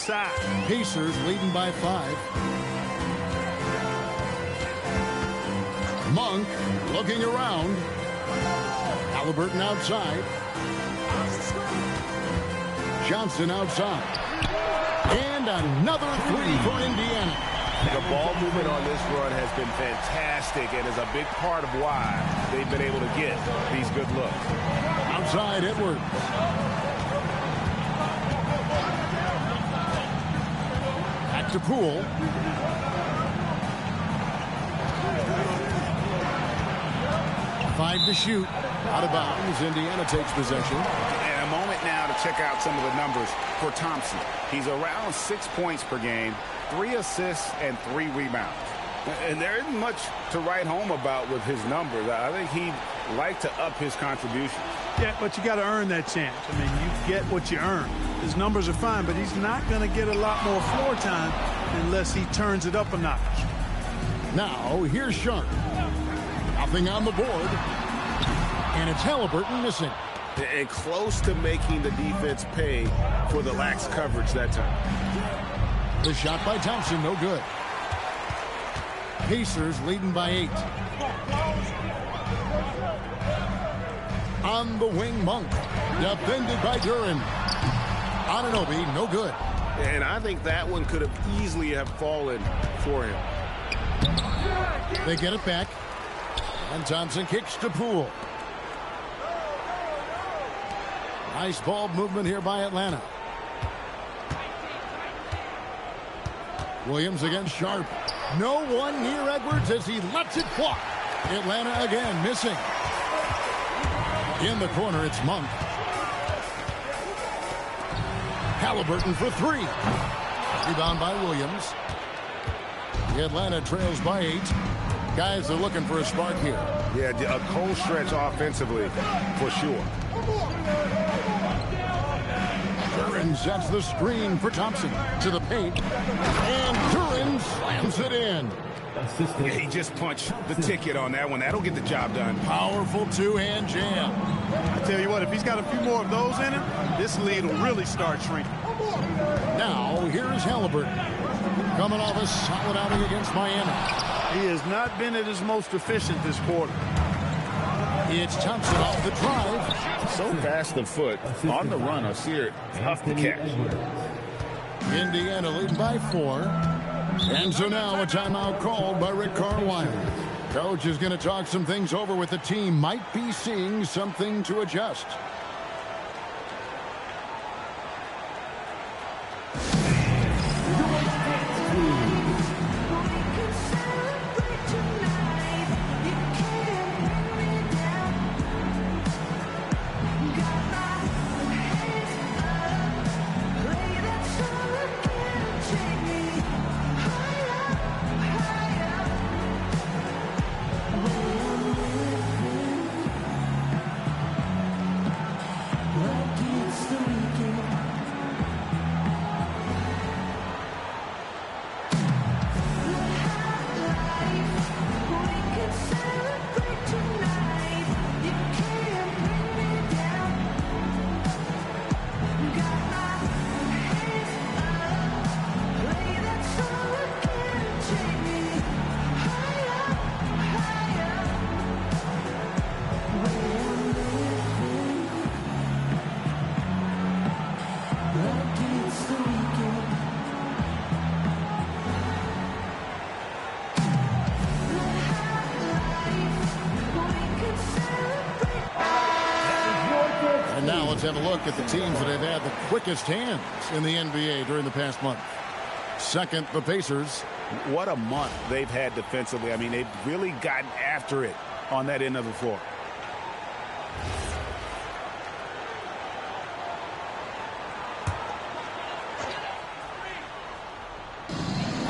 inside. Pacers leading by 5. Monk looking around. Halliburton outside. Johnson outside. And another three for Indiana. The ball movement on this run has been fantastic and is a big part of why they've been able to get these good looks. Outside Edwards. Back to Poole. Five to shoot. Out of bounds. Indiana takes possession. And a moment now to check out some of the numbers for Thompson. He's around 6 points per game, 3 assists, and 3 rebounds. And there isn't much to write home about with his numbers. I think he'd like to up his contributions. Yeah, but you got to earn that chance. I mean, you get what you earn. His numbers are fine, but he's not going to get a lot more floor time unless he turns it up a notch. Now, here's Sharp. Nothing on the board. And it's Halliburton missing. And close to making the defense pay for the lax coverage that time. The shot by Thompson, no good. Pacers leading by 8. On the wing, Monk. Defended by Duran. Anunoby, no good. And I think that one could have easily have fallen for him. They get it back. And Thompson kicks to Poole. Nice ball movement here by Atlanta. Williams against Sharp. No one near Edwards as he lets it fly. Atlanta again missing. In the corner, it's Monk. Halliburton for 3. Rebound by Williams. Atlanta trails by 8. Guys are looking for a spark here. Yeah, a cold stretch offensively for sure. Duran sets the screen for Thompson to the paint. And Duran slams it in. Yeah, he just punched the ticket on that one. That'll get the job done. Powerful two-hand jam. I tell you what, if he's got a few more of those in him, this lead will really start shrinking. Now, here's Halliburton. Coming off a solid outing against Miami. He has not been at his most efficient this quarter. It's Thompson off the drive. So fast of foot on the run. I see it. Tough to catch. Indiana leading by 4. And so now a timeout called by Rick Carlisle. Coach is going to talk some things over with the team. Might be seeing something to adjust. Let's have a look at the teams that have had the quickest hands in the NBA during the past month. Second, the Pacers. What a month they've had defensively. I mean, they've really gotten after it on that end of the floor.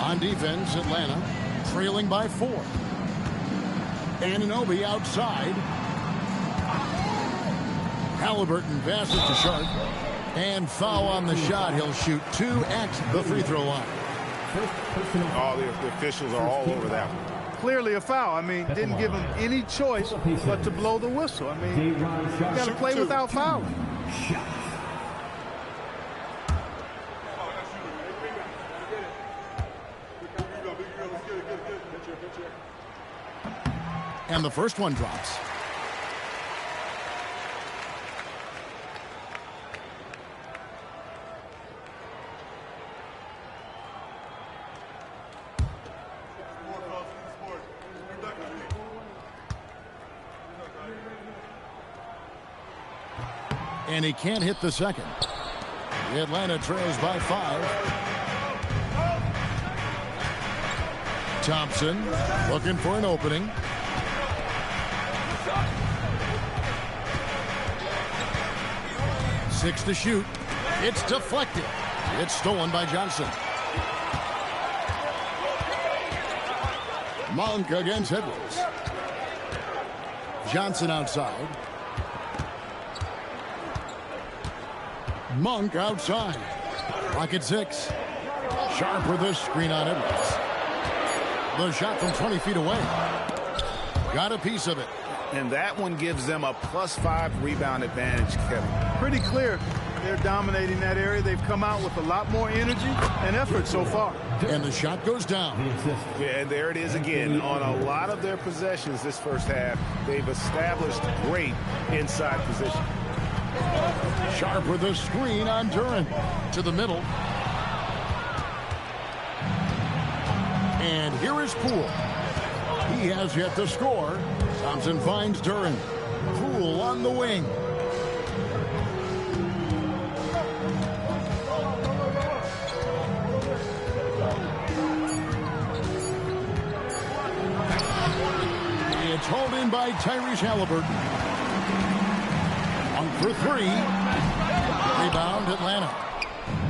On defense, Atlanta trailing by 4. Anunoby outside. Halliburton passes to Sharp. And foul on the shot. He'll shoot 2 at the free throw line. All the officials are all over that one. Clearly a foul. I mean, didn't give him any choice but to blow the whistle. I mean, you got to play without fouling. And the first one drops. And he can't hit the second. The Atlanta trails by 5. Thompson looking for an opening. Six to shoot. It's deflected. It's stolen by Johnson. Monk against Edwards. Johnson outside. Monk outside. Lock at 6. Sharp with this screen on Edwards. The shot from 20 feet away. Got a piece of it. And that one gives them a +5 rebound advantage, Kevin. Pretty clear. They're dominating that area. They've come out with a lot more energy and effort so far. And the shot goes down. Yeah, and there it is again. On a lot of their possessions this first half, they've established great inside position. Sharp with a screen on Duran. To the middle. And here is Poole. He has yet to score. Thompson finds Duran. Poole on the wing. It's hauled in by Tyrese Halliburton. On for 3. Rebound Atlanta.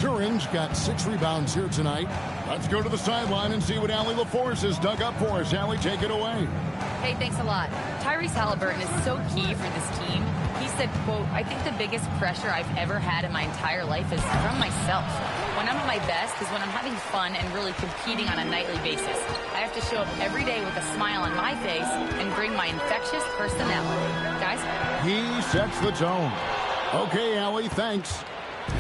Duran's got 6 rebounds here tonight. Let's go to the sideline and see what Allie LaForce has dug up for us. Allie, take it away. Hey, thanks a lot. Tyrese Halliburton is so key for this team. He said, quote, "I think the biggest pressure I've ever had in my entire life is from myself. When I'm at my best is when I'm having fun and really competing on a nightly basis. I have to show up every day with a smile on my face and bring my infectious personality." Guys? He sets the tone. Okay, Allie, thanks.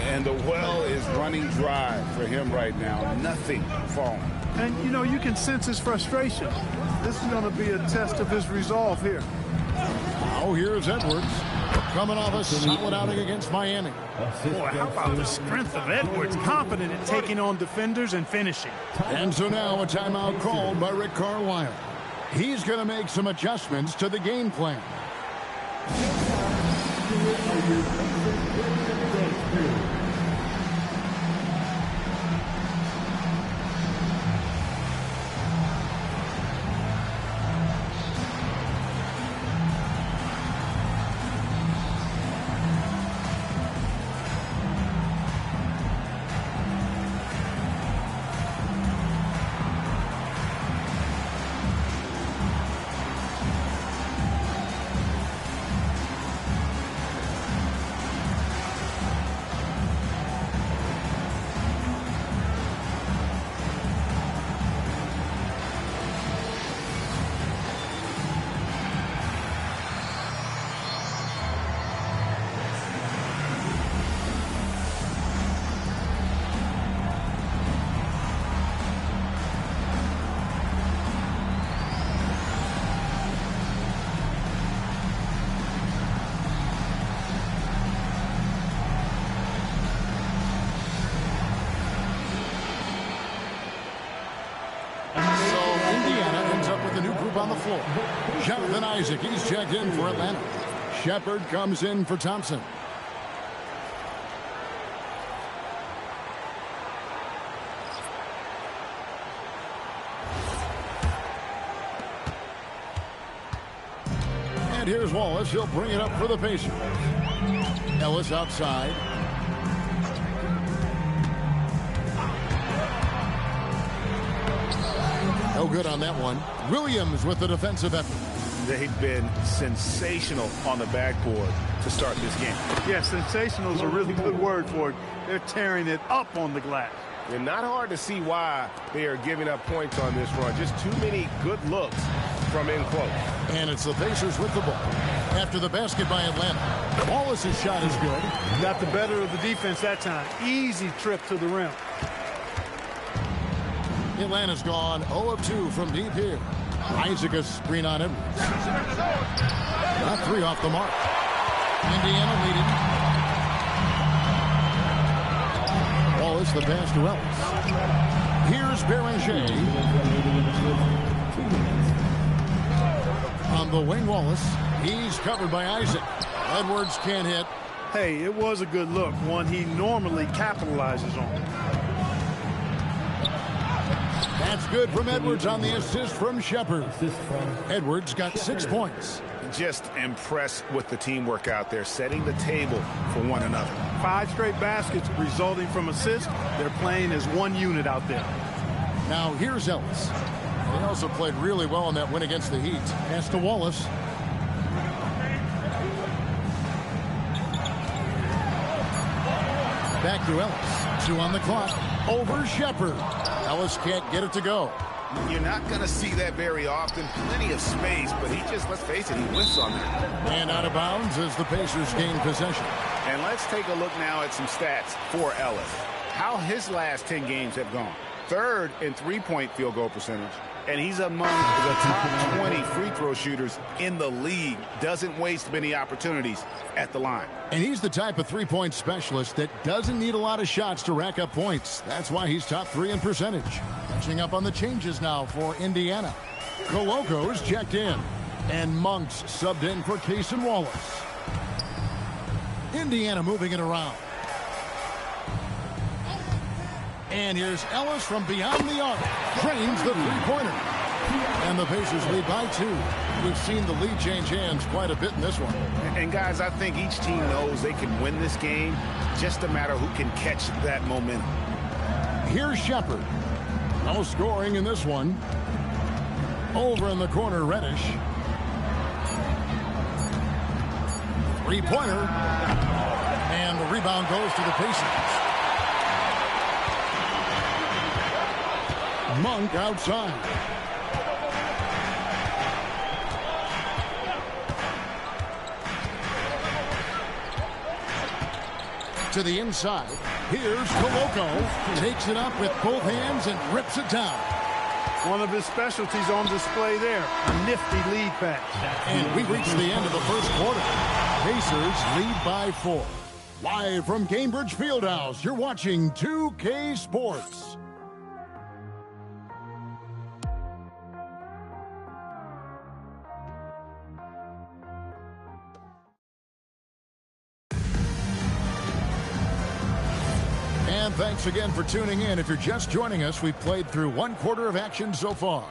And the well is running dry for him right now. Nothing falling. And, you know, you can sense his frustration. This is going to be a test of his resolve here. Now here's Edwards. Coming off a solid outing against Miami. Boy, how about the strength of Edwards? Confident in taking on defenders and finishing. And so now a timeout called by Rick Carlisle. He's going to make some adjustments to the game plan. On the floor. Jonathan Isaac, he's checked in for Atlanta. Shepard comes in for Thompson. And here's Wallace. He'll bring it up for the Pacers. Ellis outside. No good on that one. Williams with the defensive effort. They've been sensational on the backboard to start this game. Yeah, sensational is a really good word for it. They're tearing it up on the glass. And not hard to see why they are giving up points on this run. Just too many good looks from in close. And it's the Pacers with the ball. After the basket by Atlanta. Wallace's shot is good. Got the better of the defense that time. Easy trip to the rim. Atlanta's gone 0 of 2 from deep here. Isaac a screen on him. Not 3 off the mark. Indiana leading. Wallace the pass to Ellis. Here's Beranger. On the wing, Wallace. He's covered by Isaac. Edwards can't hit. Hey, it was a good look, one he normally capitalizes on. That's good from Edwards on the assist from Shepard. Edwards got 6 points. Just impressed with the teamwork out there, setting the table for one another. 5 straight baskets resulting from assists. They're playing as one unit out there. Now here's Ellis. He also played really well in that win against the Heat. Pass to Wallace. Back to Ellis. 2 on the clock. Over Shepard. Ellis can't get it to go. You're not going to see that very often. Plenty of space, but he just, let's face it, he whiffs on that. And out of bounds as the Pacers gain possession. And let's take a look now at some stats for Ellis. How his last 10 games have gone. 3rd in three-point field goal percentage. And he's among the top 20 free throw shooters in the league. Doesn't waste many opportunities at the line. And he's the type of three-point specialist that doesn't need a lot of shots to rack up points. That's why he's top 3 in percentage. Catching up on the changes now for Indiana. Coloco's checked in. And Monk's subbed in for Case and Wallace. Indiana moving it around. And here's Ellis from beyond the arc. Drains the three-pointer. And the Pacers lead by 2. We've seen the lead change hands quite a bit in this one. And guys, I think each team knows they can win this game. Just a matter who can catch that momentum. Here's Shepard. No scoring in this one. Over in the corner, Reddish. Three-pointer. And the rebound goes to the Pacers. Monk outside. To the inside. Here's Coloco. Takes it up with both hands and rips it down. One of his specialties on display there. A nifty lead pass. And we reach the end of the first quarter. Pacers lead by 4. Live from Cambridge Fieldhouse, you're watching 2K Sports. And thanks again for tuning in. If you're just joining us, we've played through 1 quarter of action so far.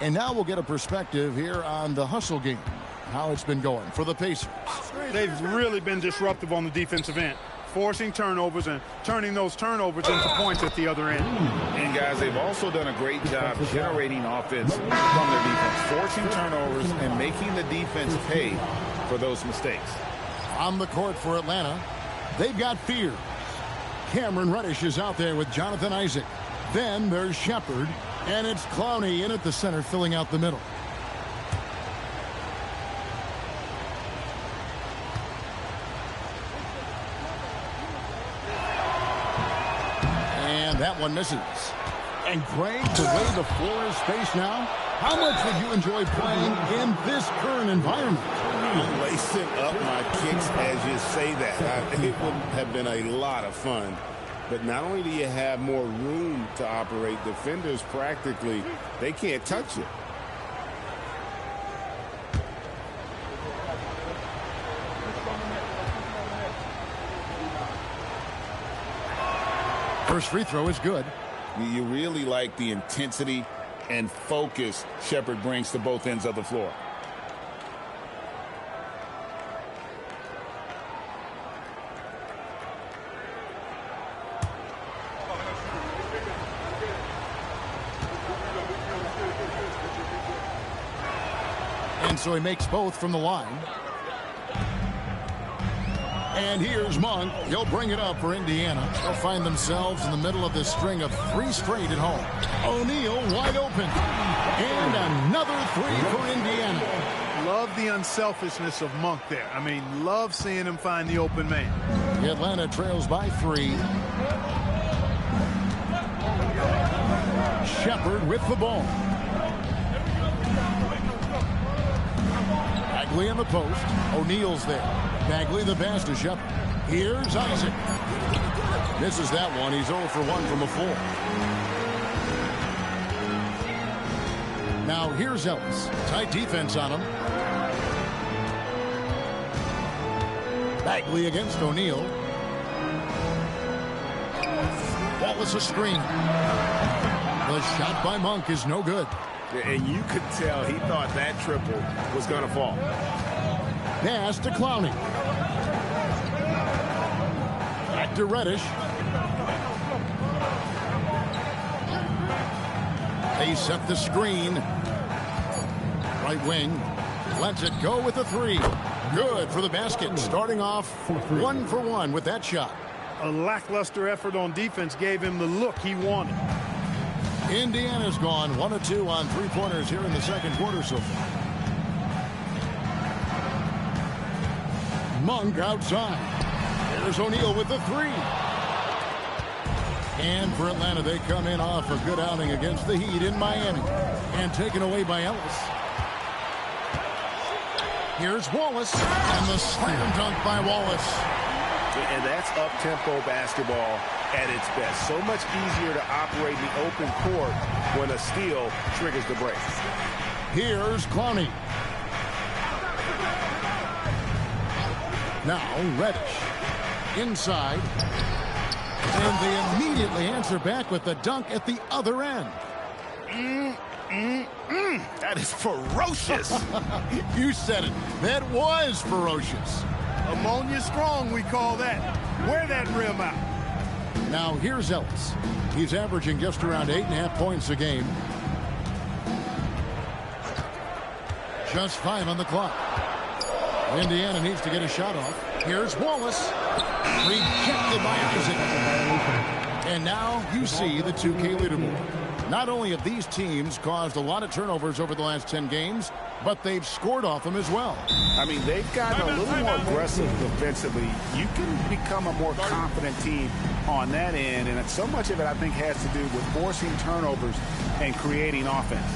And now we'll get a perspective here on the hustle game, how it's been going for the Pacers. They've really been disruptive on the defensive end, forcing turnovers and turning those turnovers into points at the other end. And guys, they've also done a great job generating offense from their defense, forcing turnovers and making the defense pay for those mistakes. On the court for Atlanta, they've got Fear. Cameron Reddish is out there with Jonathan Isaac. Then there's Shepard, and it's Clowney in at the center, filling out the middle. And that one misses. And Craig, the way the floor is spaced now, how much would you enjoy playing in this current environment? I'm lacing up my kicks as you say that. It would have been a lot of fun. But not only do you have more room to operate, defenders practically, they can't touch you. First free throw is good. You really like the intensity and focus Shepard brings to both ends of the floor. And so he makes both from the line. And here's Monk. He'll bring it up for Indiana. They'll find themselves in the middle of this string of 3 straight at home. O'Neal wide open. And another 3 for Indiana. Love the unselfishness of Monk there. I mean, love seeing him find the open man. Atlanta trails by 3. Shepard with the ball. Bagley in the post. O'Neal's there. Bagley the pass to Shepard. Here's Isaac. Misses that one. He's 0 for 1 from the floor. Now here's Ellis. Tight defense on him. Bagley against O'Neal. Wallace a screen. The shot by Monk is no good. And you could tell he thought that triple was going to fall. Pass to Clowney. Back to Reddish. They set the screen. Right wing. Lets it go with the three. Good for the basket. Starting off 1 for 1 with that shot. A lackluster effort on defense gave him the look he wanted. Indiana's gone 1 of 2 on three-pointers here in the second quarter so far. Monk outside. There's O'Neal with the three. And for Atlanta, they come in off a good outing against the Heat in Miami. And taken away by Ellis. Here's Wallace. And the slam dunk by Wallace. And that's up-tempo basketball at its best. So much easier to operate in the open court when a steal triggers the break. Here's Clowney. Now Reddish. Inside. And they immediately answer back with the dunk at the other end. That is ferocious. You said it. That was ferocious. Ammonia strong, we call that. Wear that rim out. Now here's Ellis. He's averaging just around 8.5 points a game. Just 5 on the clock. Indiana needs to get a shot off. Here's Wallace. Rejected by Isaac. And now you see the 2K leaderboard. Not only have these teams caused a lot of turnovers over the last 10 games, but they've scored off them as well. I mean, they've gotten a little more aggressive defensively. You can become a more confident team on that end, and so much of it, I think, has to do with forcing turnovers and creating offense.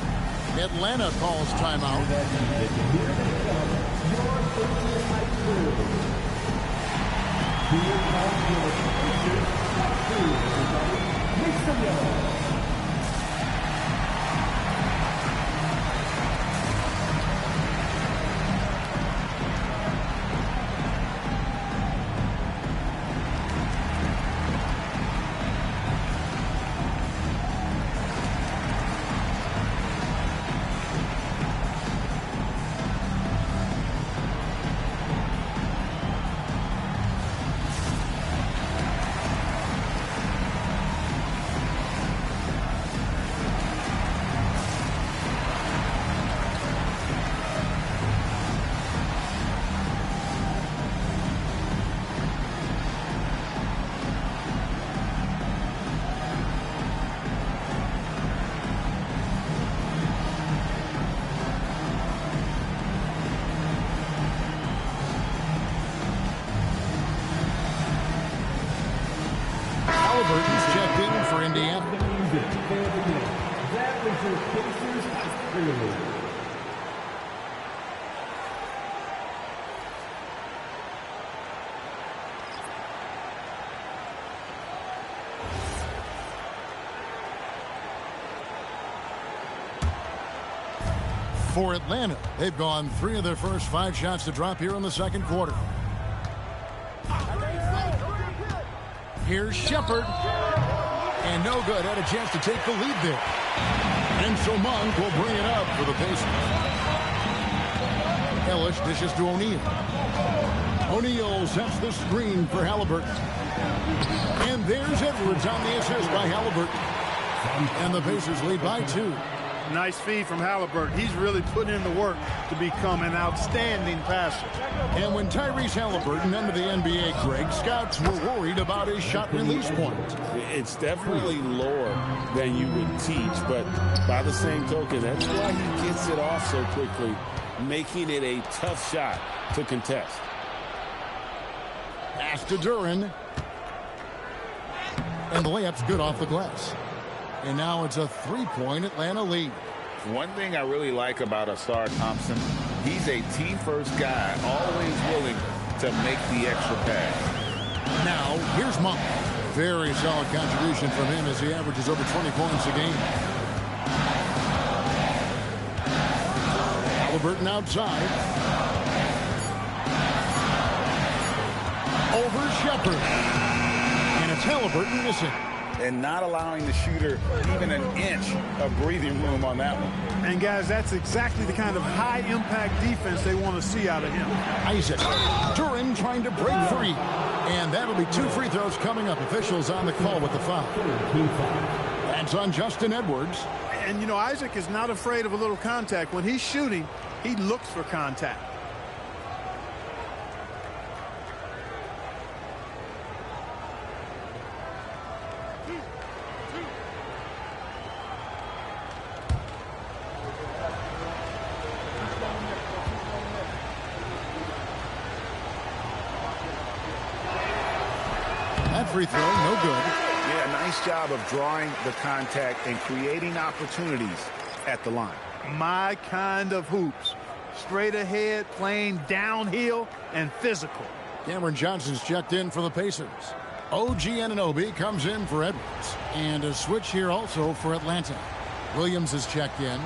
Atlanta calls timeout. Halliburton's checked in for Indiana. That was your Pacers clearly. For Atlanta, they've gone 3 of their first 5 shots to drop here in the second quarter. Here's Shepard. And no good. Had a chance to take the lead there. And so Monk will bring it up for the Pacers. Ellis dishes to O'Neal. O'Neal sets the screen for Halliburton. And there's Edwards on the assist by Halliburton. And the Pacers lead by 2. Nice feed from Halliburton. He's really put in the work to become an outstanding passer. And when Tyrese Halliburton entered the NBA, Greg, scouts were worried about his shot release point. It's definitely lower than you would teach, but by the same token, that's why he gets it off so quickly, making it a tough shot to contest. Pass to Duran. And the layup's good off the glass. And now it's a 3-point Atlanta lead. One thing I really like about Asar Thompson, He's a T-first guy, always willing to make the extra pass. Now, here's Monk. Very solid contribution from him as he averages over 20 points a game. Halliburton outside. Over Shepard. And it's Halliburton missing. And not allowing the shooter even an inch of breathing room on that one. And, guys, that's exactly the kind of high-impact defense they want to see out of him. Isaac. Duran trying to break free. And that'll be 2 free throws coming up. Officials on the call with the foul. That's on Justin Edwards. And, you know, Isaac is not afraid of a little contact. When he's shooting, he looks for contact. That free throw, no good. Yeah, nice job of drawing the contact and creating opportunities at the line. My kind of hoops. Straight ahead, playing downhill, and physical. Cameron Johnson's checked in for the Pacers. OG Anunoby comes in for Edwards. And a switch here also for Atlanta. Williams is checked in.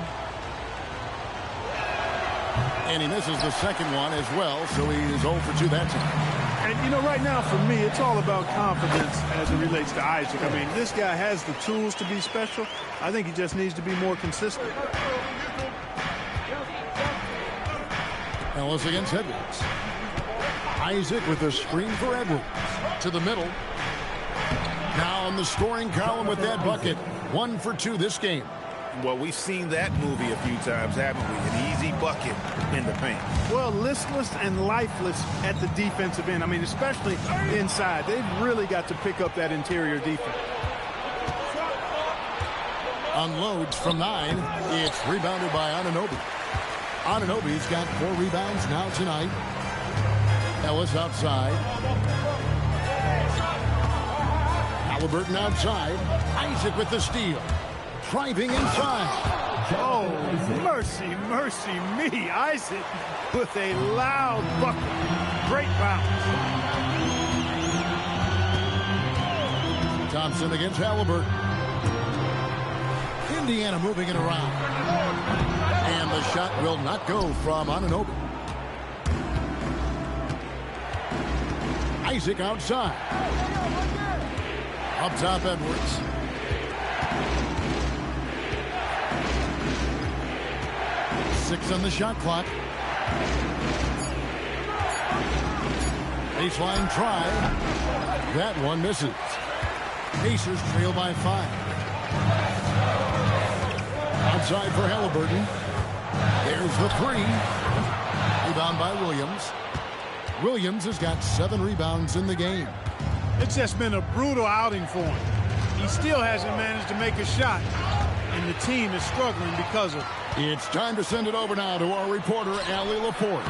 And he misses the second one as well, so he's 0 for 2 that time. And, you know, right now for me, it's all about confidence as it relates to Isaac. I mean, this guy has the tools to be special. I think he just needs to be more consistent. Ellis against Edwards. Isaac with a screen for Edwards. To the middle. Now in the scoring column with that bucket. 1 for 2 this game. Well, we've seen that movie a few times, haven't we? An easy bucket in the paint. Well, listless and lifeless at the defensive end. I mean, especially inside. They've really got to pick up that interior defense. Unloads from 9. It's rebounded by Anunoby. Anunoby's got 4 rebounds now tonight. Ellis outside. Halliburton outside. Isaac with the steal. Driving inside. Oh, mercy, mercy me. Isaac with a loud bucket. Great bounce. Thompson against Halliburton. Indiana moving it around. And the shot will not go from Anunoby. Isaac outside. Up top, Edwards. Six on the shot clock. Baseline try. That one misses. Pacers trail by 5. Outside for Halliburton. There's the 3. Rebound by Williams. Williams has got 7 rebounds in the game. It's just been a brutal outing for him. He still hasn't managed to make a shot, and the team is struggling because of it. It's time to send it over now to our reporter, Allie Laporte.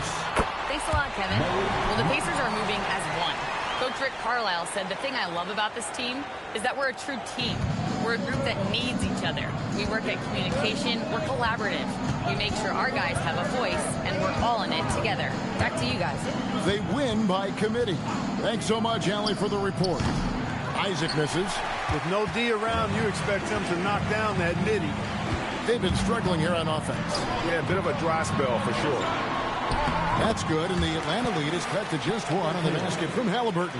Thanks a lot, Kevin. Well, the Pacers are moving as one. Coach Rick Carlisle said the thing I love about this team is that we're a true team. We're a group that needs each other. We work at communication. We're collaborative. We make sure our guys have a voice, and we're all in it together. Back to you guys. They win by committee. Thanks so much, Allie, for the report. Isaac misses. With no D around, you expect them to knock down that nitty. They've been struggling here on offense. Yeah, a bit of a dry spell for sure. That's good, and the Atlanta lead is cut to just 1 on the basket from Halliburton.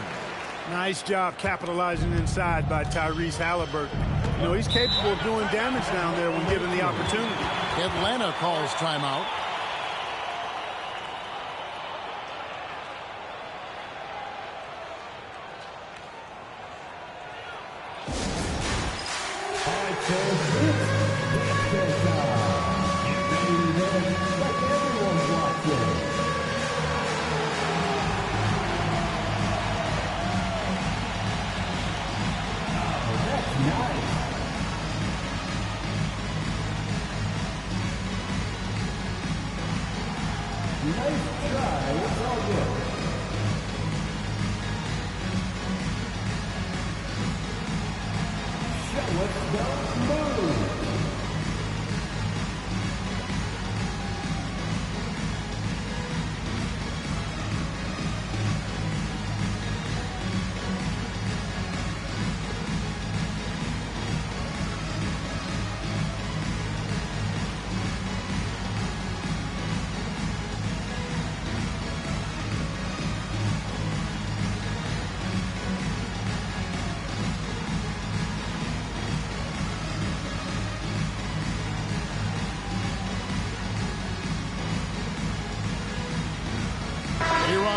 Nice job capitalizing inside by Tyrese Halliburton. You know, he's capable of doing damage down there when given the opportunity. Atlanta calls timeout.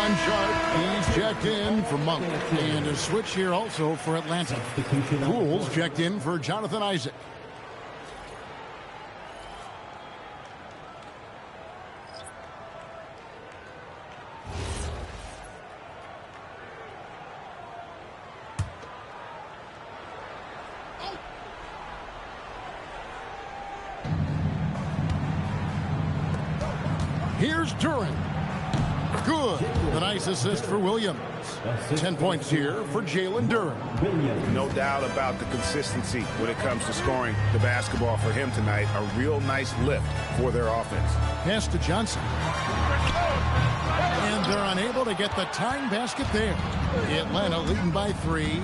Shawn Sharp, he's checked in for Monk. And a switch here also for Atlanta. Poole's checked in for Jonathan Isaac. Here's Duran. Good. A nice assist for Williams. 10 points here for Jalen Duran. No doubt about the consistency when it comes to scoring the basketball for him tonight. A real nice lift for their offense. Pass to Johnson. And they're unable to get the tying basket there. Atlanta leading by 3.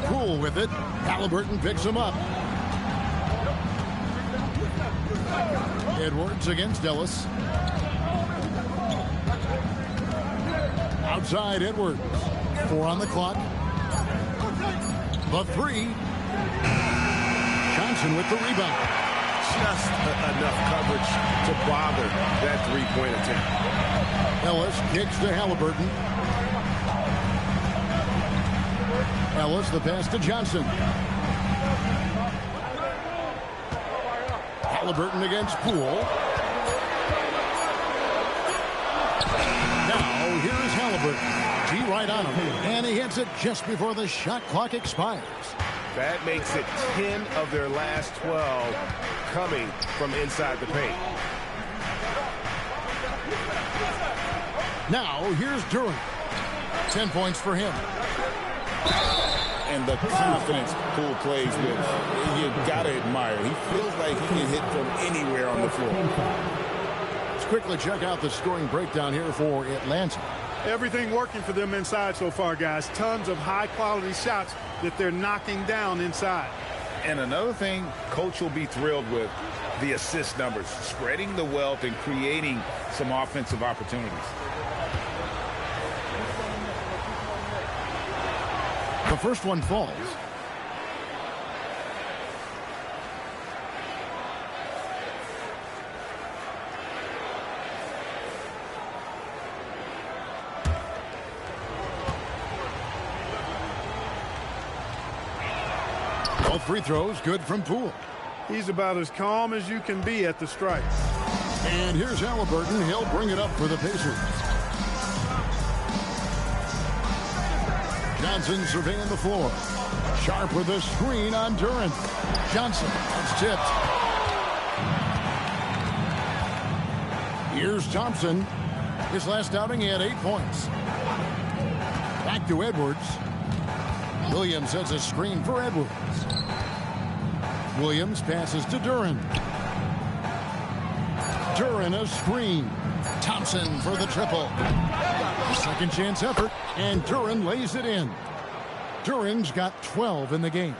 Poole with it. Halliburton picks him up. Edwards against Ellis. Outside Edwards. 4 on the clock. The 3. Johnson with the rebound. Just enough coverage to bother that three-point attempt. Ellis kicks to Halliburton. Ellis the pass to Johnson. Halliburton against Poole. Now here's Halliburton. G right on him. And he hits it just before the shot clock expires. That makes it 10 of their last 12 coming from inside the paint. Now here's Duran. 10 points for him. And the confidence Poole plays with, you got to admire. He feels like he can hit from anywhere on the floor. Let's quickly check out the scoring breakdown here for Atlanta. Everything working for them inside so far, guys. Tons of high-quality shots that they're knocking down inside. And another thing Coach will be thrilled with, the assist numbers, spreading the wealth and creating some offensive opportunities. The first one falls. All free throws good from Poole. He's about as calm as you can be at the stripe. And here's Halliburton. He'll bring it up for the Pacers. Johnson surveying the floor. Sharp with a screen on Duran. Johnson. It's tipped. Here's Thompson. His last outing, he had 8 points. Back to Edwards. Williams sets a screen for Edwards. Williams passes to Duran. Duran a screen. Thompson for the triple. Second chance effort, and Duran lays it in. Duran's got 12 in the game.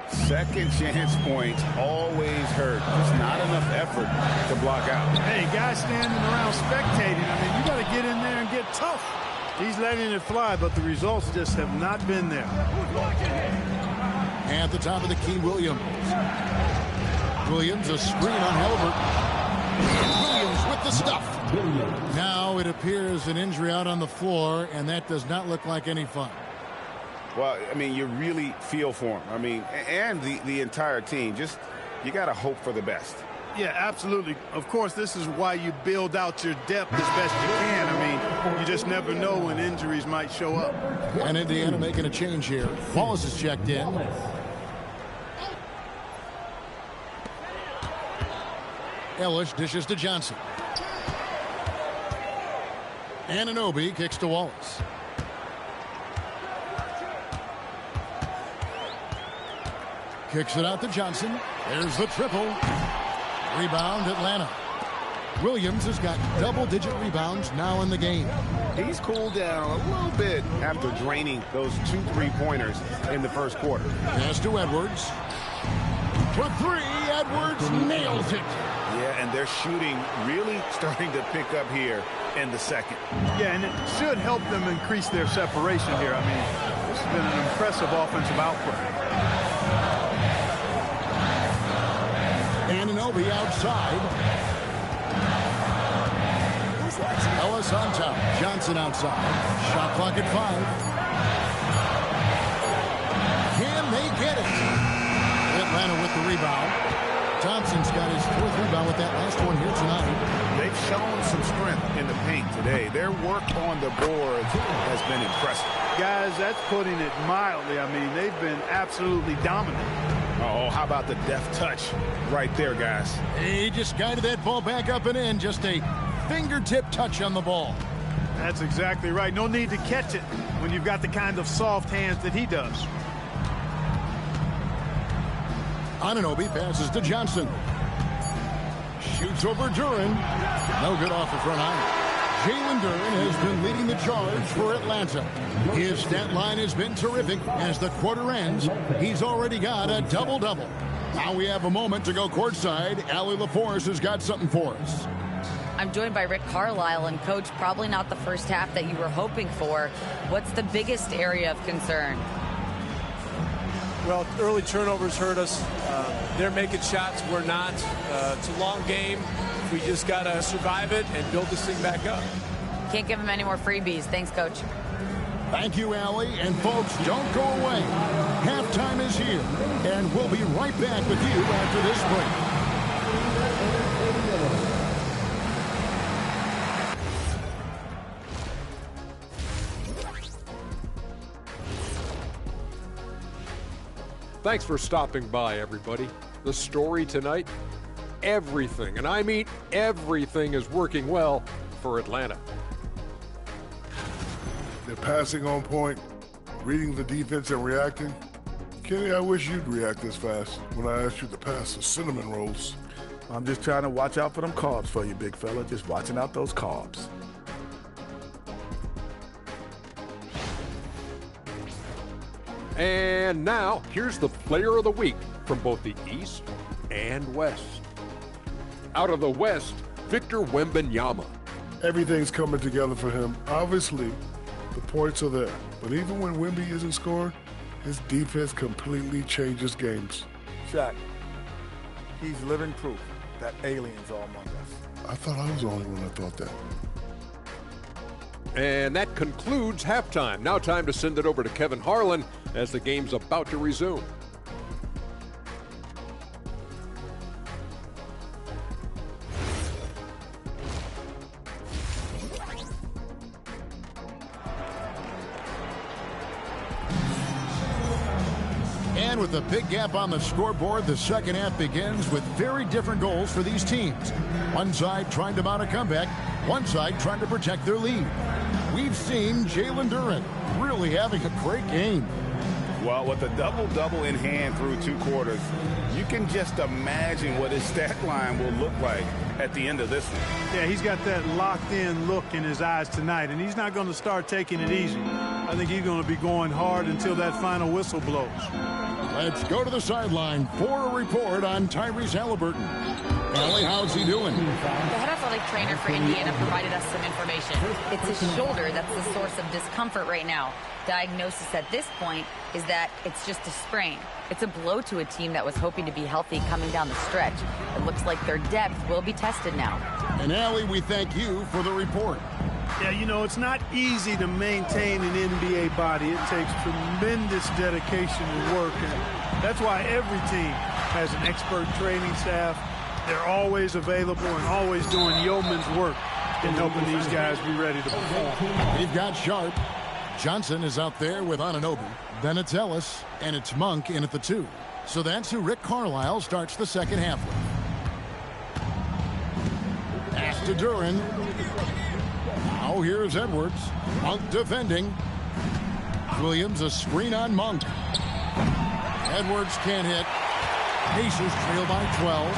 Second chance points always hurt. Just not enough effort to block out. Hey, guys standing around spectating. I mean, you got to get in there and get tough. He's letting it fly, but the results just have not been there. At the top of the key, Williams. Williams a screen on Halliburton. Williams with the stuff. Now it appears an injury out on the floor, and that does not look like any fun. Well, I mean, you really feel for him. I mean, and the entire team. Just, you got to hope for the best. Yeah, absolutely. Of course, this is why you build out your depth as best you can. I mean, you just never know when injuries might show up. And Indiana making a change here. Wallace is checked in. Ellis dishes to Johnson. Anunoby kicks to Wallace. Kicks it out to Johnson. There's the triple. Rebound, Atlanta. Williams has got double-digit rebounds now in the game. He's cooled down a little bit after draining those 2 3-pointers in the first quarter. Pass to Edwards. For 3, Edwards nails it. Yeah, and their shooting really starting to pick up here in the second. Yeah, and it should help them increase their separation here. I mean, this has been an impressive offensive output. Anunoby outside. Dallas on top. Johnson outside. Shot clock at 5. Can they get it? Atlanta with the rebound. Thompson's got his 4th rebound with that last one here tonight. They've shown some strength in the paint today. Their work on the boards has been impressive. Guys, that's putting it mildly. I mean, they've been absolutely dominant. Oh, how about the deft touch right there, guys? He just guided that ball back up and in. Just a fingertip touch on the ball. That's exactly right. No need to catch it when you've got the kind of soft hands that he does. Anunoby passes to Johnson. Shoots over Duren. No good off the front iron. Jalen Duren has been leading the charge for Atlanta. His stat line has been terrific. As the quarter ends, he's already got a double-double. Now we have a moment to go courtside. Allie LaForce has got something for us. I'm joined by Rick Carlisle, and Coach, probably not the first half that you were hoping for. What's the biggest area of concern? Well, early turnovers hurt us. They're making shots. We're not. It's a long game. We just got to survive it and build this thing back up. Can't give them any more freebies. Thanks, Coach. Thank you, Allie. And folks, don't go away. Halftime is here, and we'll be right back with you after this break. Thanks for stopping by, everybody. The story tonight, everything, and I mean everything, is working well for Atlanta. They're passing on point, reading the defense and reacting. Kenny, I wish you'd react this fast when I asked you to pass the cinnamon rolls. I'm just trying to watch out for them carbs for you, big fella. Just watching out those carbs. And now, here's the player of the week from both the East and West. Out of the West, Victor Wembanyama. Everything's coming together for him. Obviously, the points are there. But even when Wemby isn't scoring, his defense completely changes games. Shaq, he's living proof that aliens are among us. I thought I was the only one that thought that. And that concludes halftime. Now time to send it over to Kevin Harlan as the game's about to resume. And with a big gap on the scoreboard, the second half begins with very different goals for these teams. One side trying to mount a comeback, one side trying to protect their lead. We've seen Jalen Duren really having a great game. Well, with a double-double in hand through 2 quarters, you can just imagine what his stat line will look like at the end of this one. Yeah, he's got that locked-in look in his eyes tonight, and he's not going to start taking it easy. I think he's going to be going hard until that final whistle blows. Let's go to the sideline for a report on Tyrese Halliburton. Allie, how's he doing? The head athletic trainer for Indiana provided us some information. It's his shoulder that's the source of discomfort right now. Diagnosis at this point is that it's just a sprain. It's a blow to a team that was hoping to be healthy coming down the stretch. It looks like their depth will be tested now. And Allie, we thank you for the report. Yeah, you know, it's not easy to maintain an NBA body. It takes tremendous dedication and work. And that's why every team has an expert training staff. They're always available and always doing yeoman's work in helping these guys be ready to perform. We've got Sharp. Johnson is out there with Anunoby. Then it's Ellis, and it's Monk in at the 2. So that's who Rick Carlisle starts the second half with. Pass to Duren. Now here's Edwards. Monk defending. Williams a screen on Monk. Edwards can't hit. Pacers trail by 12.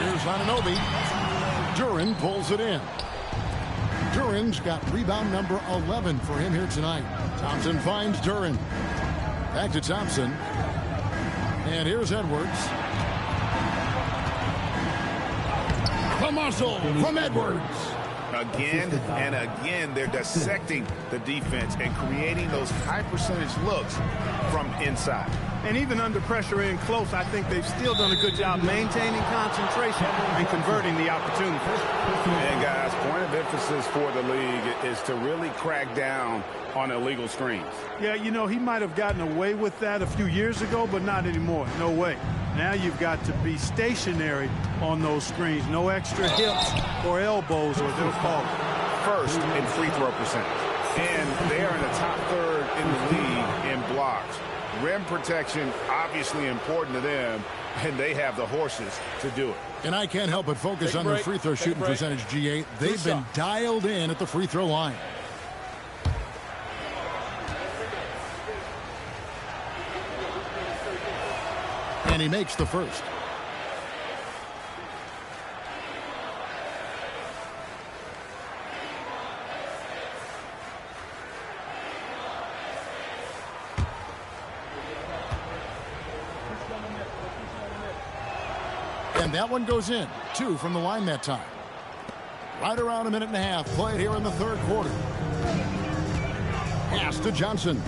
Here's Anunoby. Duren pulls it in. Duren's got rebound number 11 for him here tonight. Thompson finds Duren. Back to Thompson. And here's Edwards. The muscle from Edwards. Again and again, they're dissecting the defense and creating those high percentage looks from inside. And even under pressure in close, I think they've still done a good job maintaining concentration and converting the opportunity. And guys, point of emphasis for the league is to really crack down on illegal screens. Yeah, you know, he might have gotten away with that a few years ago, but not anymore. No way. Now you've got to be stationary on those screens. No extra hips or elbows, or they'll call it. First in free throw percentage. And they are in the top third in the league in blocks. Rim protection, obviously important to them, and they have the horses to do it. And I can't help but focus on their free throw shooting percentage, G8. They've been dialed in at the free throw line. And he makes the first. And that one goes in. 2 from the line that time. Right around a minute and a half played here in the third quarter. Pass to Johnson.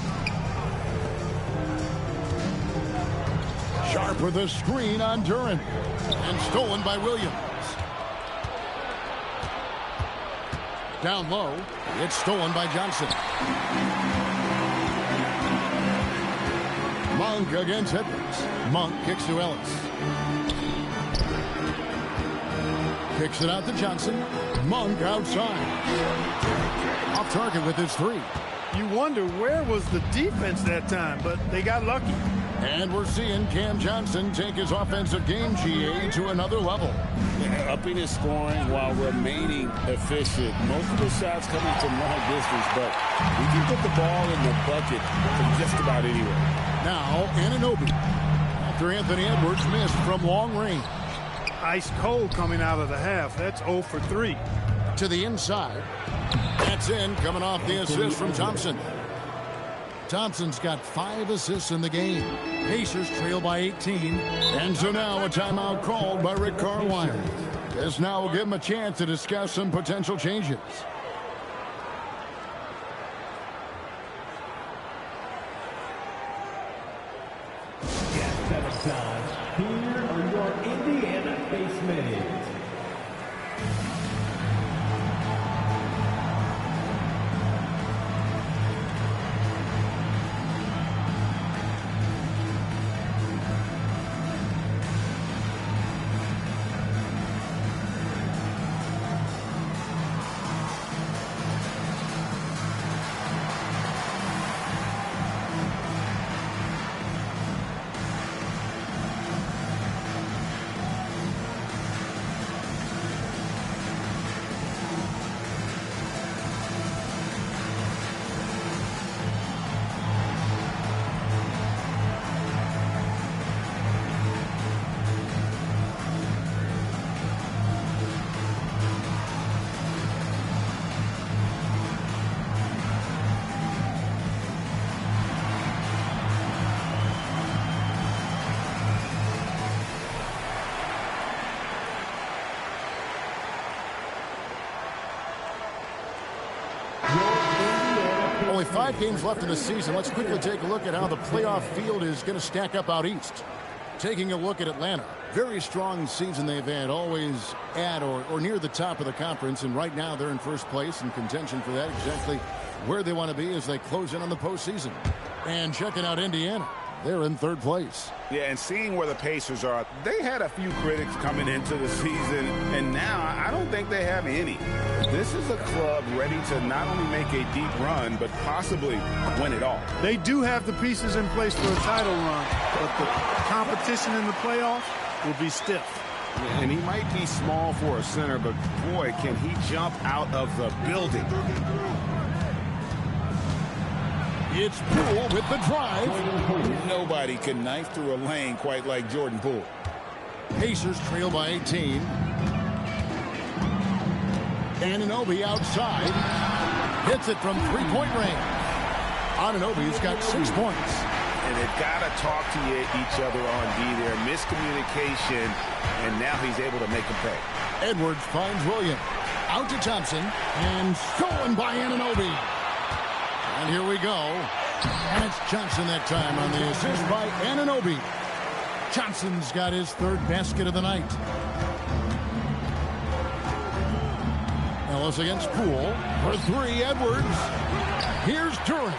Sharp with a screen on Duran. And stolen by Williams. Down low. It's stolen by Johnson. Monk against Edwards. Monk kicks to Ellis. Kicks it out to Johnson. Monk outside. Off target with his 3. You wonder where was the defense that time, but they got lucky. And we're seeing Cam Johnson take his offensive game, GA, to another level. Yeah, upping his scoring while remaining efficient. Most of the shots coming from long distance, but we can put the ball in the bucket from just about anywhere. Now, Anunoby. After Anthony Edwards missed from long range. Ice cold coming out of the half. That's 0 for 3. To the inside. That's in, coming off the assist from Thompson. Thompson's got 5 assists in the game. Pacers trail by 18. And so now a timeout called by Rick Carlisle. This now will give him a chance to discuss some potential changes. Here are your Indiana basemates. Only 5 games left in the season. Let's quickly take a look at how the playoff field is going to stack up out east. Taking a look at Atlanta. Very strong season they've had, always at or near the top of the conference, and right now they're in first place in contention for that, exactly where they want to be as they close in on the postseason. And checking out Indiana, they're in third place. Yeah, and seeing where the Pacers are, they had a few critics coming into the season, and now I don't think they have any. This is a club ready to not only make a deep run, but possibly win it all. They do have the pieces in place for a title run, but the competition in the playoffs will be stiff. And he might be small for a center, but boy, can he jump out of the building. It's Poole with the drive. Nobody can knife through a lane quite like Jordan Poole. Pacers trail by 18. Anunoby outside. Hits it from three-point range. Anunoby's got 6 points. And they've got to talk to each other on D there. Miscommunication, and now he's able to make them pay. Edwards finds Williams. Out to Thompson. And stolen by Anunoby. And here we go. And it's Johnson that time on the assist by Anunoby. Johnson's got his third basket of the night. Ellis against Poole. For three, Edwards. Here's Duran.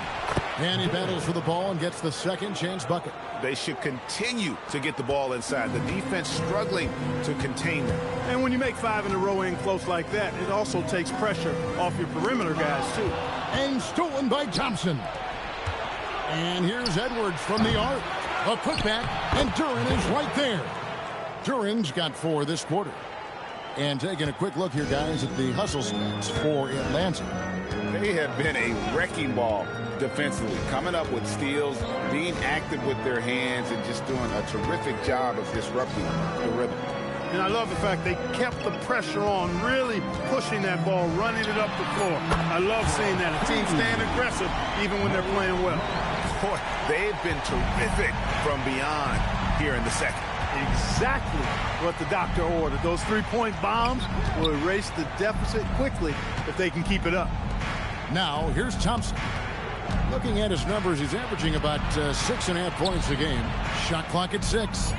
And he battles for the ball and gets the second chance bucket. They should continue to get the ball inside. The defense struggling to contain them. And when you make 5 in a row in close like that, it also takes pressure off your perimeter guys, too. And stolen by Thompson. And here's Edwards from the arc. A putback, and Duran is right there. Duran's got 4 this quarter. And taking a quick look here, guys, at the hustle stats for Atlanta. They have been a wrecking ball defensively, coming up with steals, being active with their hands, and just doing a terrific job of disrupting the rhythm. And I love the fact they kept the pressure on, really pushing that ball, running it up the floor. I love seeing that. A team staying aggressive even when they're playing well. Boy, they've been terrific from beyond here in the second. Exactly what the doctor ordered. Those three-point bombs will erase the deficit quickly if they can keep it up. Now, here's Thompson. Looking at his numbers, he's averaging about 6.5 points a game. Shot clock at 6.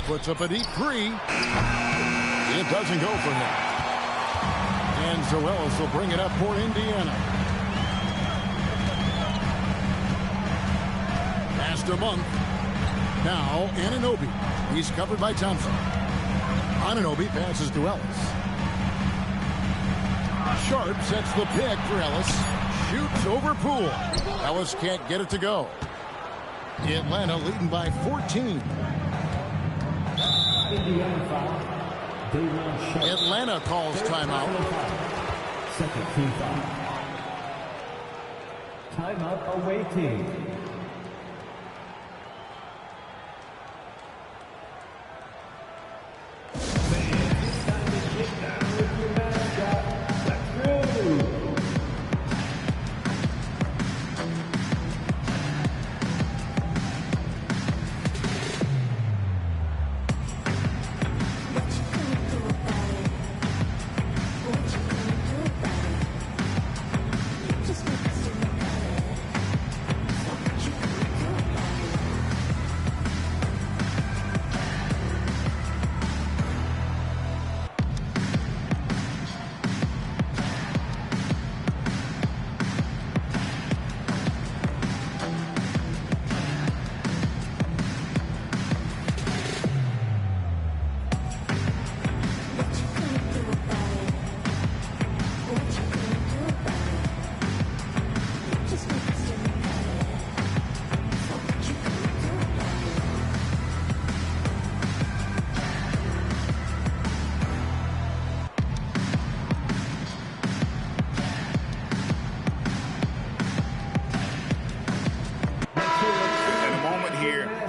Puts up a deep 3. It doesn't go for him. And Zoelis will bring it up for Indiana. Past a month. Now, Anunoby. He's covered by Thompson. Anunoby passes to Ellis. Sharp sets the pick for Ellis. Shoots over Poole. Ellis can't get it to go. Atlanta leading by 14. Atlanta calls timeout. Second team foul. Timeout away team.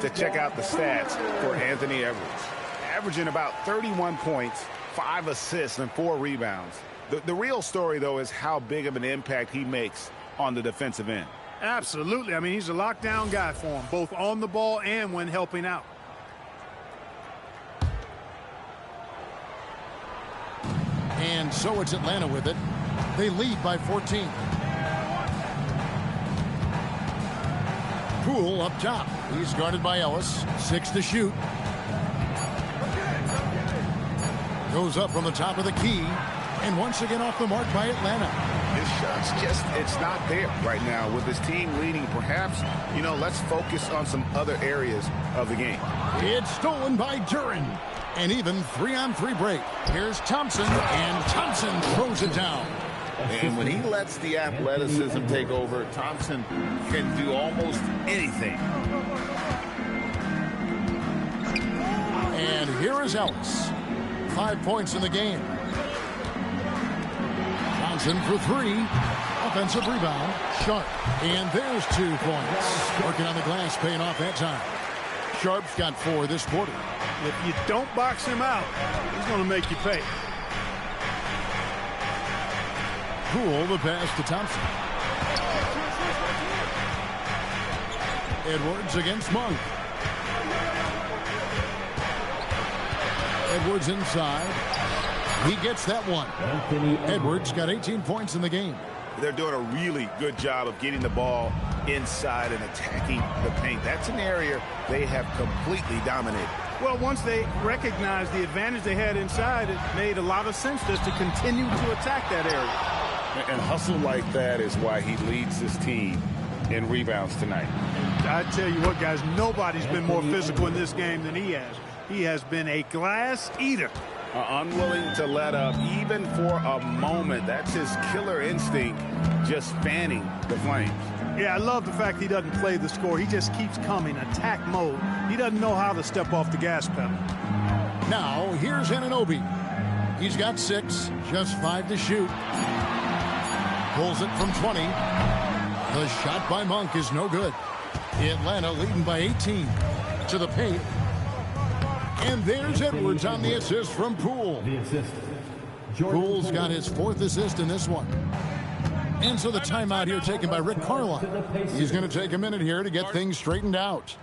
To check out the stats for Anthony Edwards. Averaging about 31 points, 5 assists, and 4 rebounds. The real story, though, is how big of an impact he makes on the defensive end. Absolutely. I mean, he's a lockdown guy for him, both on the ball and when helping out. And so it's Atlanta with it. They lead by 14. Poole up top. He's guarded by Ellis. 6 to shoot. Goes up from the top of the key. And once again off the mark by Atlanta. His shot's just, it's not there right now. With his team leading, perhaps, let's focus on some other areas of the game. It's stolen by Duran. And even 3-on-3 break. Here's Thompson. And Thompson throws it down. And when he lets the athleticism take over, Thompson can do almost anything. And here is Ellis. 5 points in the game. Johnson for 3. Offensive rebound. Sharp. And there's 2 points. Working on the glass, paying off that time. Sharp's got 4 this quarter. If you don't box him out, he's going to make you pay. Poole the pass to Thompson. Edwards against Monk. Edwards inside. He gets that one. Edwards got 18 points in the game. They're doing a really good job of getting the ball inside and attacking the paint. That's an area they have completely dominated. Well, once they recognized the advantage they had inside, it made a lot of sense just to continue to attack that area. And hustle like that is why he leads his team in rebounds tonight. I tell you what, guys, nobody's been more physical in this game than he has. He has been a glass eater. Unwilling to let up even for a moment. That's his killer instinct, just fanning the flames. Yeah, I love the fact he doesn't play the score. He just keeps coming, attack mode. He doesn't know how to step off the gas pedal. Now, here's Anunoby. He's got 6, just 5 to shoot. Pulls it from 20. The shot by Monk is no good. Atlanta leading by 18 to the paint. And there's Edwards on the assist from Poole. The assist. Poole's got his 4th assist in this one. And so the timeout here taken by Rick Carlisle. He's going to take a minute here to get things straightened out.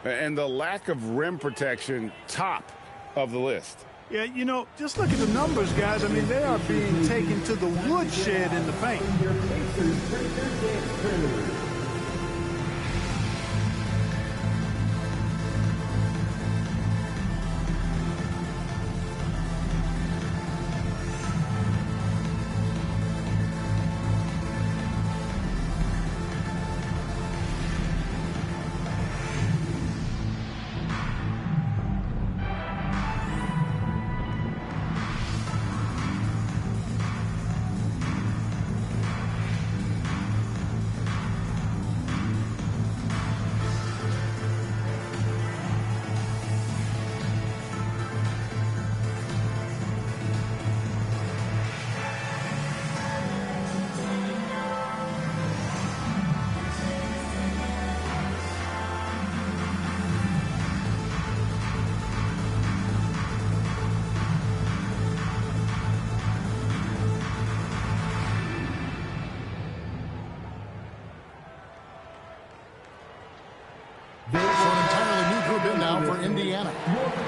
And the lack of rim protection, top of the list. Yeah, you know, just look at the numbers, guys. I mean, they are being taken to the woodshed in the paint.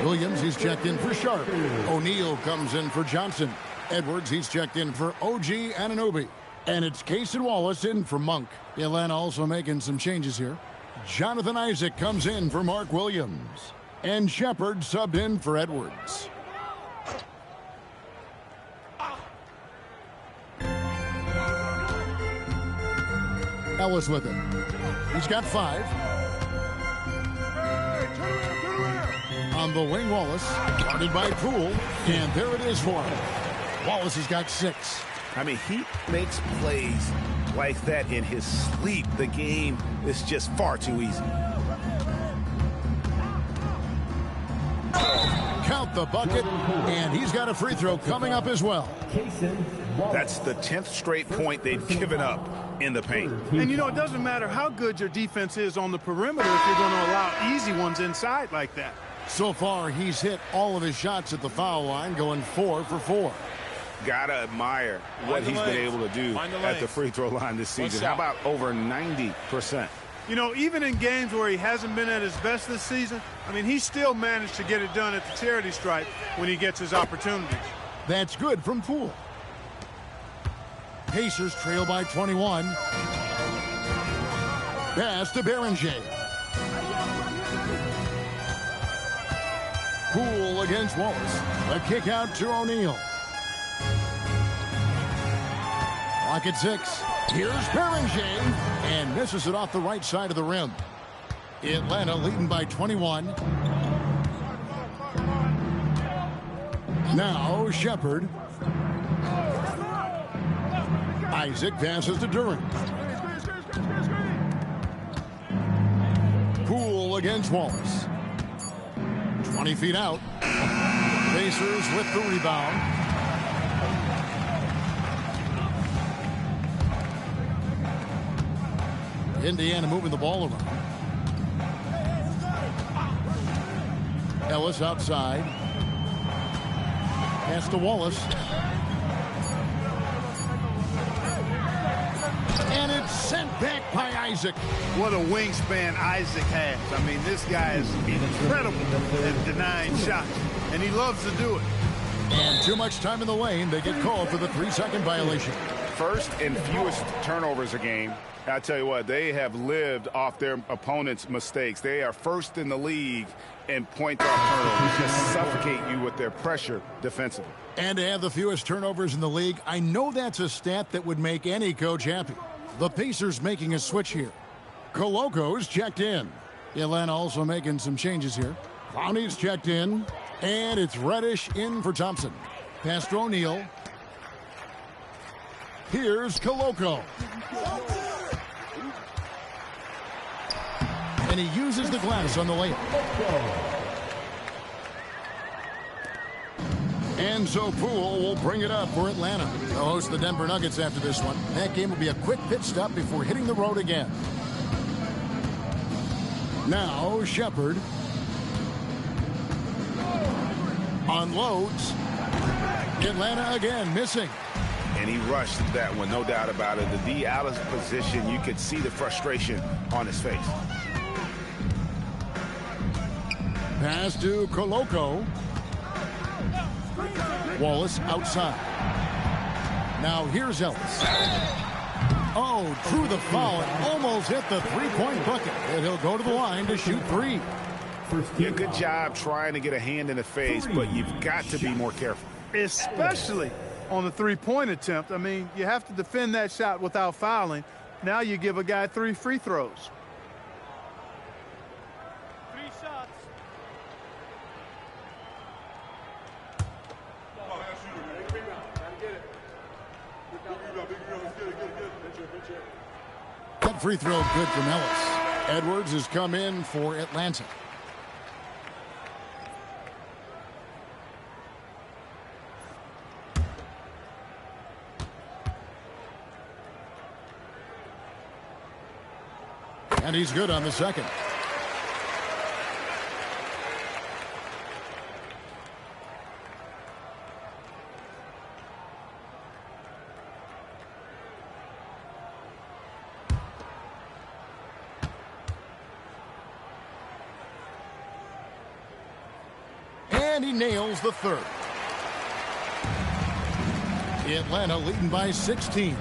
Williams, he's checked in for Sharp. O'Neal comes in for Johnson. Edwards, he's checked in for OG Anunoby. And it's Case and Wallace in for Monk. Atlanta also making some changes here. Jonathan Isaac comes in for Mark Williams. And Shepard subbed in for Edwards. Ellis with him. He's got 5. On the wing, Wallace, guarded by Poole, and there it is for him. Wallace has got 6. I mean, he makes plays like that in his sleep. The game is just far too easy. Count the bucket, and he's got a free throw coming up as well. That's the 10th straight point they've given up in the paint. And, you know, it doesn't matter how good your defense is on the perimeter if you're going to allow easy ones inside like that. So far, he's hit all of his shots at the foul line, going 4 for 4. Gotta admire what he's been able to do at the free throw line this season. How about over 90%? You know, even in games where he hasn't been at his best this season, I mean, he still managed to get it done at the charity stripe when he gets his opportunities. That's good from Poole. Pacers trail by 21. Pass to Berenger. Poole against Wallace. A kick out to O'Neal. Clock at 6. Here's Berenger, and misses it off the right side of the rim. Atlanta leading by 21. Now Shepard. Isaac passes to Duran. Poole against Wallace. 20 feet out. Pacers with the rebound. Indiana moving the ball around. Ellis outside. Pass to Wallace. And it's sent back by Isaac. What a wingspan Isaac has. I mean, this guy is incredible at denying shots, and he loves to do it. And too much time in the lane. They get called for the 3-second violation. first and fewest turnovers a game. I tell you what, they have lived off their opponent's mistakes. They are first in the league in points off turnovers. Just suffocate you with their pressure defensively. And to have the fewest turnovers in the league, I know that's a stat that would make any coach happy. The Pacers making a switch here. Coloco's checked in. Atlanta also making some changes here. Clowney's checked in. And it's Reddish in for Thompson. Pass to O'Neal. Here's Coloco. And he uses the glass on the layup. And so Poole will bring it up for Atlanta. They'll host the Denver Nuggets after this one. That game will be a quick pit stop before hitting the road again. Now Shepard unloads. Atlanta again missing. And he rushed that one, no doubt about it. The D out of position, you could see the frustration on his face. Pass to Coloco. Wallace outside. Now here's Ellis. Oh, drew the foul and almost hit the three-point bucket. And he'll go to the line to shoot three. Yeah, good job trying to get a hand in the face, but you've got to be more careful. Especially on the three-point attempt. I mean, you have to defend that shot without fouling. Now you give a guy 3 free throws. 3 shots. That free throw good from Ellis. Edwards has come in for Atlanta. And he's good on the second. And he nails the third. Atlanta leading by 16.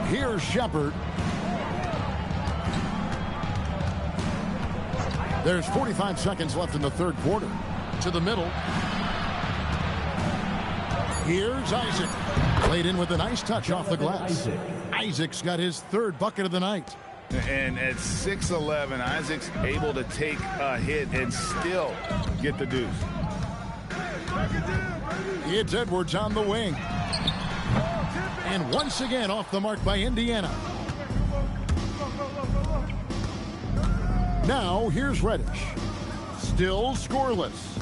Here's Shepard. There's 45 seconds left in the third quarter. To the middle. Here's Isaac. Played in with a nice touch off the glass. Isaac's got his third bucket of the night. And at 6'11", Isaac's able to take a hit and still get the deuce. It's Edwards on the wing. And once again off the mark by Indiana. Now here's Reddish. Still scoreless.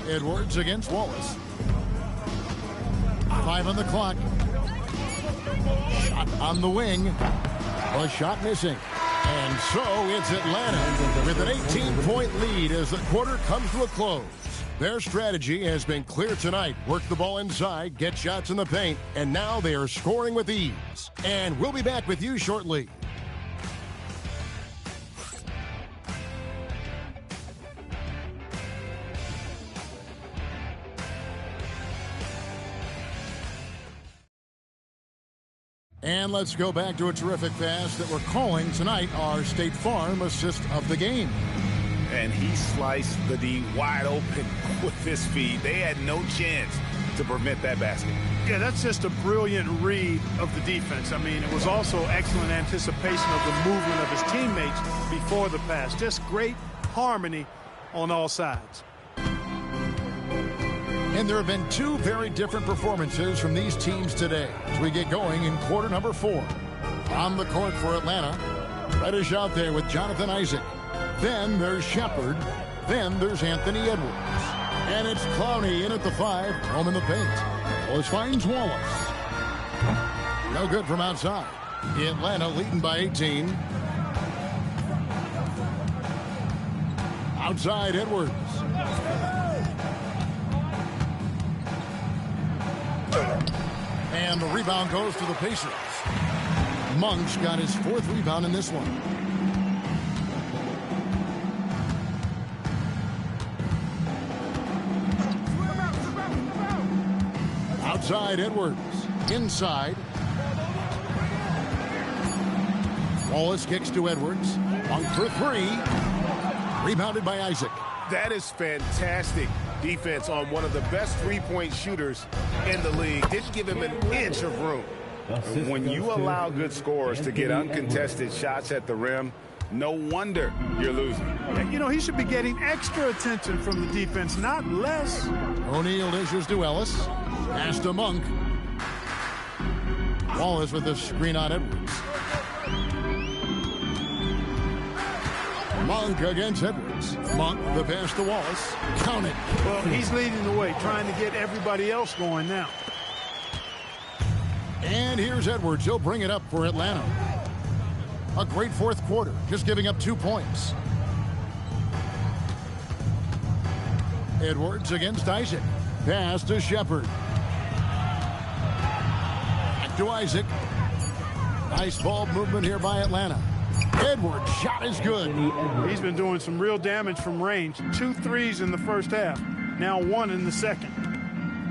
Edwards against Wallace. 5 on the clock. Shot on the wing. A shot missing. And so it's Atlanta with an 18-point lead as the quarter comes to a close. Their strategy has been clear tonight. Work the ball inside, get shots in the paint, and now they are scoring with ease. And we'll be back with you shortly. And let's go back to a terrific pass that we're calling tonight our State Farm assist of the game. And he sliced the D wide open with his feet. They had no chance to prevent that basket. Yeah, that's just a brilliant read of the defense. I mean, it was also excellent anticipation of the movement of his teammates before the pass. Just great harmony on all sides. And there have been 2 very different performances from these teams today as we get going in quarter number 4. On the court for Atlanta, Reddish out there with Jonathan Isaac. Then there's Shepard. Then there's Anthony Edwards. And it's Clowney in at the 5, home in the paint. Wallace finds Wallace. No good from outside. Atlanta leading by 18. Outside Edwards. And the rebound goes to the Pacers. Monk's got his 4th rebound in this one. outside, Edwards. Inside. Wallace kicks to Edwards. Monk for three. Rebounded by Isaac. That is fantastic defense on one of the best three-point shooters in the league. Didn't give him an inch of room. When you allow good scorers to get uncontested shots at the rim, no wonder you're losing. You know, he should be getting extra attention from the defense, not less. O'Neal dishes to Ellis. Pass to Monk. Wallace with the screen on Edwards. Monk against Edwards. Monk, the pass to Wallace. Count it. Well, he's leading the way, trying to get everybody else going now. And here's Edwards. He'll bring it up for Atlanta. A great fourth quarter, just giving up 2 points. Edwards against Isaac. Pass to Shepard. Back to Isaac. Nice ball movement here by Atlanta. Edwards' shot is good. He's been doing some real damage from range. 2 threes in the first half. Now 1 in the second.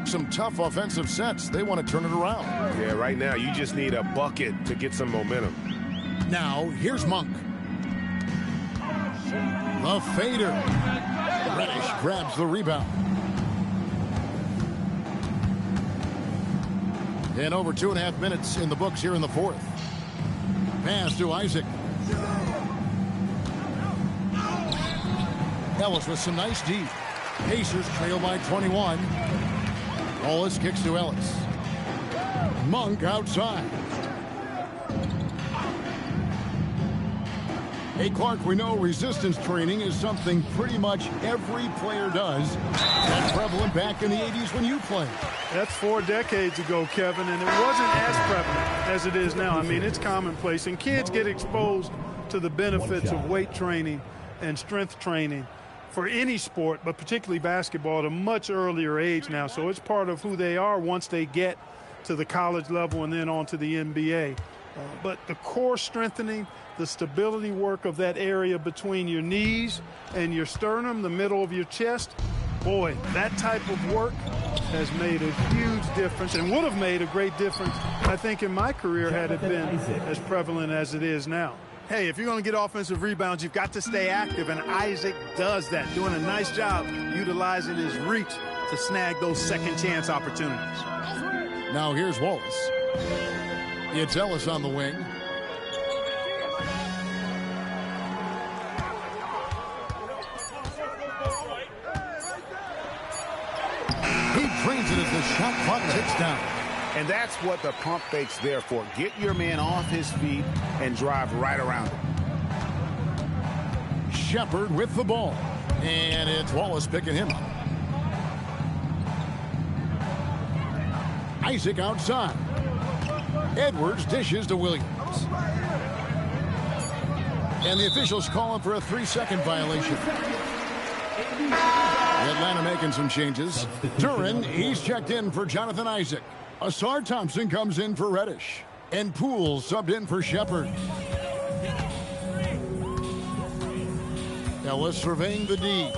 Some tough offensive sets. They want to turn it around. Yeah, right now you just need a bucket to get some momentum. Now, here's Monk. The fader. Reddish grabs the rebound. And over 2.5 minutes in the books here in the fourth. Pass to Isaac. Ellis with some nice D. Pacers trail by 21. Wallace kicks to Ellis. Monk outside. Hey, Clark, we know resistance training is something pretty much every player does. That's prevalent back in the 80s when you played. That's 4 decades ago, Kevin, and it wasn't as prevalent as it is now. I mean, it's commonplace, and kids get exposed to the benefits of weight training and strength training for any sport, but particularly basketball, at a much earlier age now. So it's part of who they are once they get to the college level and then on to the NBA. But the core strengthening, the stability work of that area between your knees and your sternum, the middle of your chest, boy, that type of work has made a huge difference and would have made a great difference, I think, in my career had it been as prevalent as it is now. Hey, if you're going to get offensive rebounds, you've got to stay active, and Isaac does that, doing a nice job utilizing his reach to snag those second chance opportunities. Now here's Wallace. It's Ellis on the wing. He drains it as the shot clock ticks down. And that's what the pump fake's there for. Get your man off his feet and drive right around him. Shepard with the ball. And it's Wallace picking him up. Isaac outside. Edwards dishes to Williams. And the officials calling for a 3-second violation. Atlanta making some changes. Duran, he's checked in for Jonathan Isaac. Asar Thompson comes in for Reddish. And Poole subbed in for Shepard. Ellis surveying the D.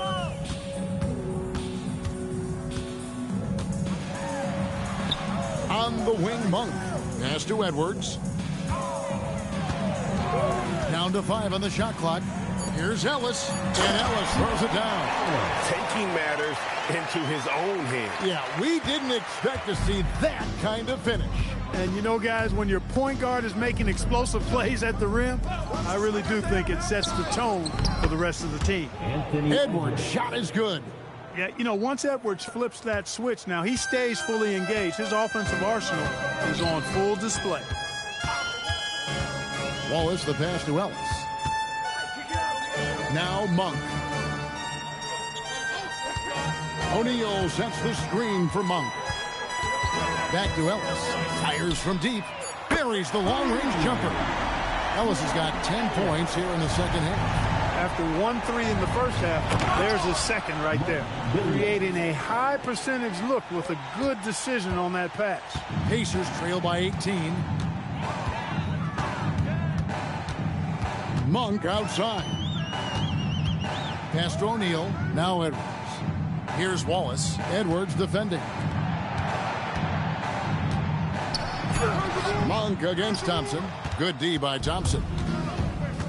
On the wing, Monk. Pass to Edwards. Down to 5 on the shot clock. Here's Ellis. And Ellis throws it down. Taking matters into his own hands. Yeah, we didn't expect to see that kind of finish. And you know, guys, when your point guard is making explosive plays at the rim, I really do think it sets the tone for the rest of the team. Edwards' shot is good. Yeah, you know, once Edwards flips that switch, now he stays fully engaged. His offensive arsenal is on full display. Wallace, the pass to Ellis. Now Monk. O'Neal sets the screen for Monk. Back to Ellis. Fires from deep. Buries the long-range jumper. Ellis has got 10 points here in the second half. After 1 3 in the first half, there's his second right there. Creating a high percentage look with a good decision on that pass. Pacers trail by 18. Monk outside. Pass to O'Neal. Now Edwards. Here's Wallace. Edwards defending. Monk against Thompson. Good D by Thompson.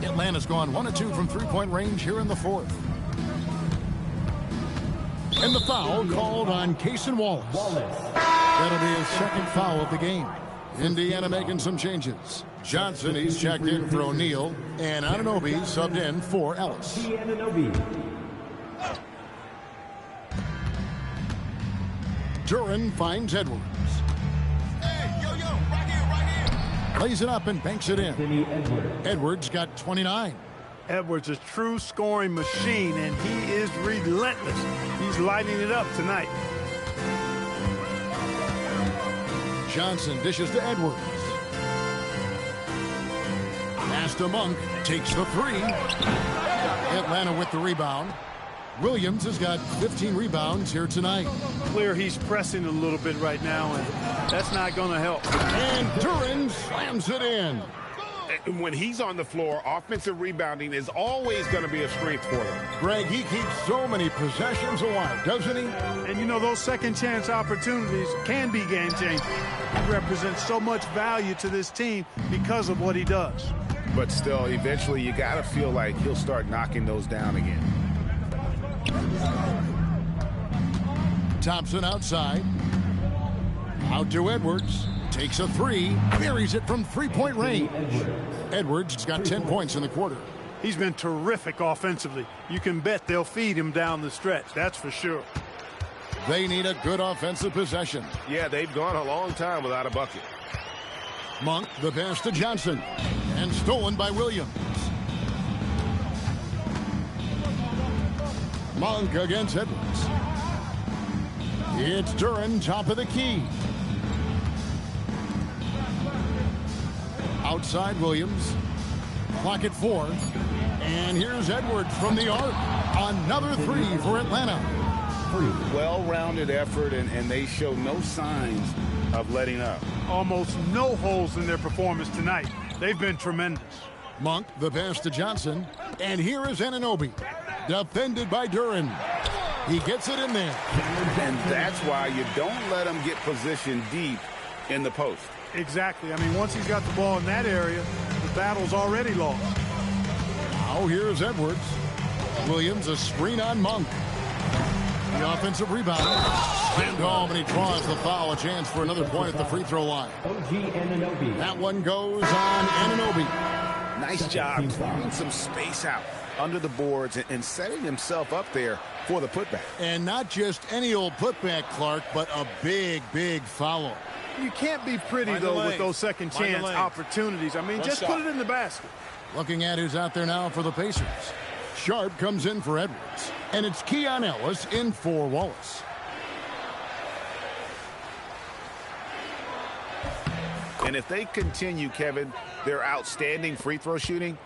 Atlanta's gone 1 of 2 from three-point range here in the fourth. And the foul called on Cason Wallace. That'll be his second foul of the game. Indiana making some changes. Johnson, he's checked in for O'Neal. And Anunoby subbed in for Ellis. Duren finds Edwards. Lays it up and banks it in. Edwards got 29. Edwards, a true scoring machine, and he is relentless. He's lighting it up tonight. Johnson dishes to Edwards. Pass to Monk. Takes the three. Atlanta with the rebound. Williams has got 15 rebounds here tonight. Clear he's pressing a little bit right now, and that's not going to help. And Duren slams it in. When he's on the floor, offensive rebounding is always going to be a strength for them. Greg, he keeps so many possessions alive, doesn't he? And you know, those second chance opportunities can be game changing. He represents so much value to this team because of what he does. But still, eventually you got to feel like he'll start knocking those down again. Thompson outside. Out to Edwards. Takes a three. Buries it from three-point range. Edwards has got 10 points in the quarter. He's been terrific offensively. You can bet they'll feed him down the stretch. That's for sure. They need a good offensive possession. Yeah, they've gone a long time without a bucket. Monk, the pass to Johnson. And stolen by Williams. Monk against Edwards. It's Duren, top of the key. Outside Williams. Clock at 4. And here's Edwards from the arc. Another three for Atlanta. Well-rounded effort, and they show no signs of letting up. Almost no holes in their performance tonight. They've been tremendous. Monk, the pass to Johnson. And here is Anunoby. Defended by Duren. He gets it in there. And that's why you don't let him get positioned deep in the post. Exactly. I mean, once he's got the ball in that area, the battle's already lost. Now here's Edwards. Williams, a screen on Monk. The offensive rebound. Slammed home, and he draws the foul. A chance for another point at the free throw line. That one goes on Anunoby. Nice job clearing some space out under the boards and setting himself up there for the putback. And not just any old putback, Clark, but a big, big follow. You can't be pretty, though, with those second chance opportunities. I mean, just put it in the basket. Looking at who's out there now for the Pacers. Sharp comes in for Edwards. And it's Keon Ellis in for Wallace. And if they continue, Kevin, their outstanding free throw shooting,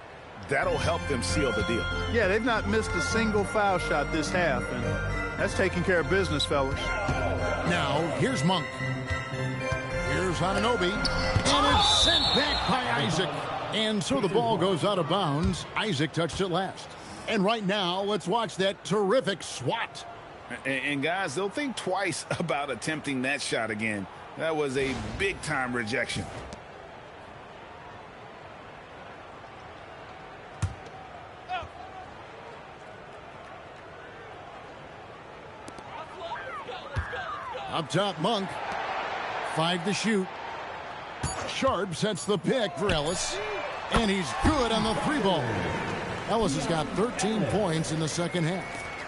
that'll help them seal the deal. Yeah, they've not missed a single foul shot this half, and that's taking care of business, fellas. Now, here's Monk. Here's Anunoby, and it's sent back by Isaac. And so the ball goes out of bounds. Isaac touched it last. And right now, let's watch that terrific swat. And guys, they'll think twice about attempting that shot again. That was a big-time rejection. Up top, Monk. 5 to shoot. Sharp sets the pick for Ellis. And he's good on the three ball. Ellis has got 13 points in the second half.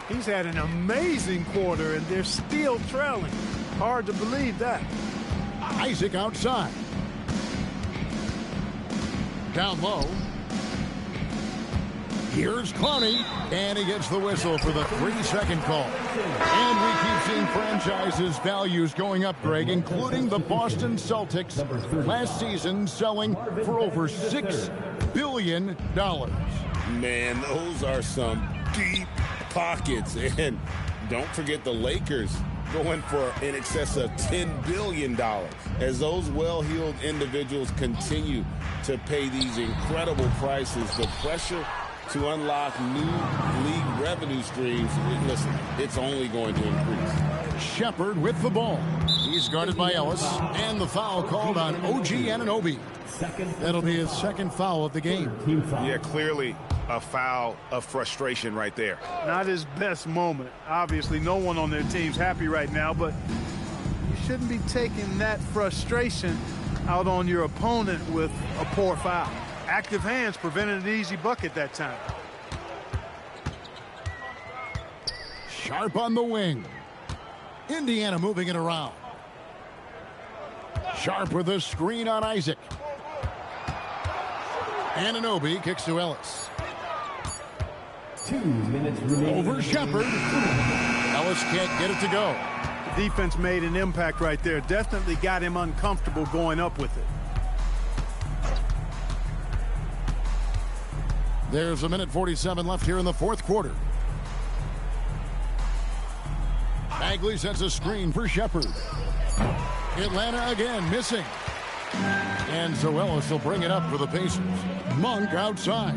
He's had an amazing quarter, and they're still trailing. Hard to believe that. Isaac outside. Down low. Here's Clowney, and he gets the whistle for the 3-second call. And we keep seeing franchises' values going up, Greg, including the Boston Celtics last season selling for over $6 billion. Man, those are some deep pockets. And don't forget the Lakers going for in excess of $10 billion as those well-heeled individuals continue to pay these incredible prices. The pressure to unlock new league revenue streams, listen, it's only going to increase. Shepard with the ball. He's guarded by Ellis, and the foul called on OG Anunoby. That'll be his second foul of the game. Yeah, clearly a foul of frustration right there. Not his best moment. Obviously, no one on their team's happy right now, but you shouldn't be taking that frustration out on your opponent with a poor foul. Active hands prevented an easy bucket that time. Sharp on the wing. Indiana moving it around. Sharp with a screen on Isaac. Anunoby kicks to Ellis. 2 minutes remaining. Over Shepard. Ellis can't get it to go. The defense made an impact right there. Definitely got him uncomfortable going up with it. There's 1:47 left here in the fourth quarter. Bagley sets a screen for Shepard. Atlanta again missing. And so Ellis will bring it up for the Pacers. Monk outside.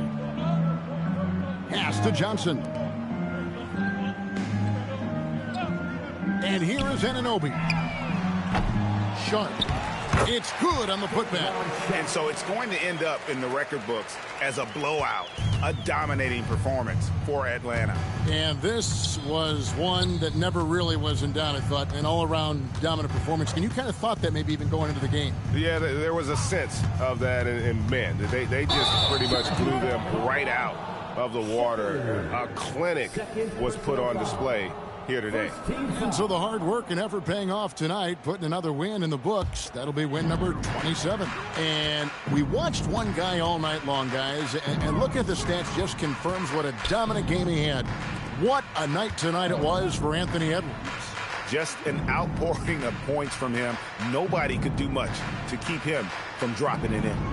Pass to Johnson. And here is Anunoby. Sharp. It's good on the putback. And so it's going to end up in the record books as a blowout, a dominating performance for Atlanta. And this was one that never really was in doubt, I thought, an all-around dominant performance. And you kind of thought that maybe even going into the game. Yeah, there was a sense of that, and man, they just pretty much blew them right out of the water. A clinic was put on display here today. And so the hard work and effort paying off tonight, putting another win in the books. That'll be win number 27. And we watched one guy all night long, guys, and look at the stats, just confirms what a dominant game he had. What a night tonight it was for Anthony Edwards. Just an outpouring of points from him. Nobody could do much to keep him from dropping it in.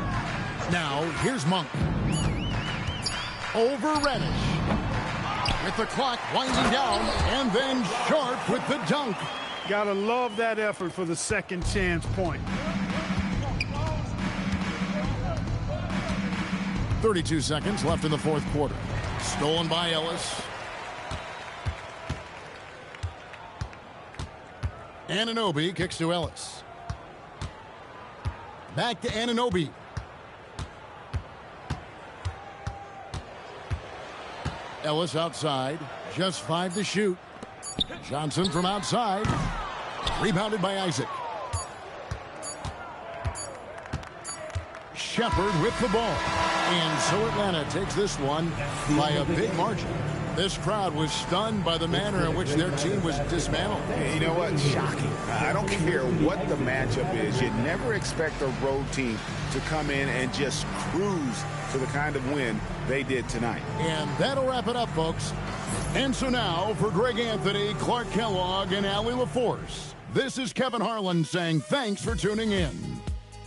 Now, here's Monk. Over Reddish. With the clock winding down, and then Sharp with the dunk. Gotta love that effort for the second chance point. 32 seconds left in the fourth quarter. Stolen by Ellis. Anunoby kicks to Ellis. Back to Anunoby. Ellis outside, just 5 to shoot. Johnson from outside, rebounded by Isaac. Shepard with the ball. And so Atlanta takes this one by a big margin. This crowd was stunned by the manner in which their team was dismantled. You know what? Shocking. I don't care what the matchup is. You'd never expect a road team to come in and just cruise to the kind of win they did tonight. And that'll wrap it up, folks. And so now, for Greg Anthony, Clark Kellogg, and Allie LaForce, this is Kevin Harlan saying thanks for tuning in.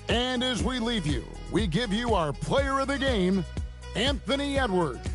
And as we leave you, we give you our player of the game, Anthony Edwards.